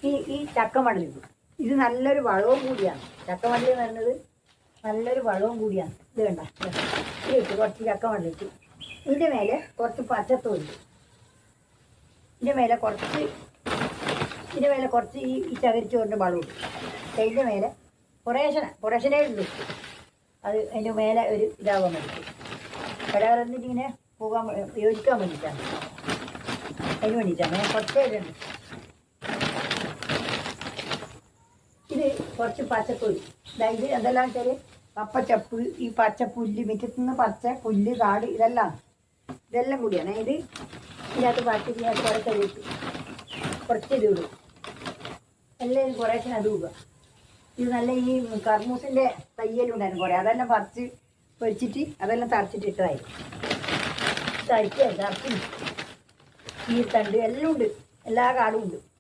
ഈ ചക്കമടൽ ഇത് നല്ലൊരു വളവും കൂടിയാണ്. ചക്കമടൽ എന്ന് പറയുന്നത് നല്ലൊരു വളവും കൂടിയാണ്. ഇത് വേണ്ട ഇതിട്ട് കുറച്ച് ചക്കമടലിട്ട് ഇതിൻ്റെ മേലെ കുറച്ച് പച്ചത്തോല്, ഇതിൻ്റെ മേലെ കുറച്ച് ഈ ചകരിച്ചോറിൻ്റെ വളവും ഇട്ടു. അതിൻ്റെ മേലെ കുറേശ്ശനെ ഉണ്ട്. അത് അതിൻ്റെ മേലെ ഒരു ഇതാവാൻ വേണ്ടിയിട്ട് കടകറന്നിട്ട് ഇങ്ങനെ യോജിക്കാൻ വേണ്ടിയിട്ടാണ്. അതിന് വേണ്ടിയിട്ടാണ് ഞാൻ കുറച്ചേ ഇടുന്നുണ്ട്. ഇത് കുറച്ച് പച്ചത്തൊലി. ഇത് എന്തെല്ലാം വെച്ചാൽ കപ്പച്ചപ്പ്, ഈ പച്ചപ്പുല്ല്, മുറ്റത്തുനിന്ന് പച്ച പുല്ല്, കാട്, ഇതെല്ലാം കൂടിയാണ്. ഇതിനകത്ത് പച്ചക്ക് ഞാൻ കുറച്ച് ഇത് ഇടും. എല്ലാം കുറേശ്ശെ അത് ഇടുക. ഇത് നല്ല ഈ കർമൂസിൻ്റെ തയ്യലുണ്ടായിരുന്നു കുറേ, അതെല്ലാം പൊരിച്ചിട്ട് അതെല്ലാം തറച്ചിട്ട് ഇട്ടതായി. തറച്ച് ഈ തണ്ട് എല്ലാം ഉണ്ട്, എല്ലാ കാടും ഉണ്ട്.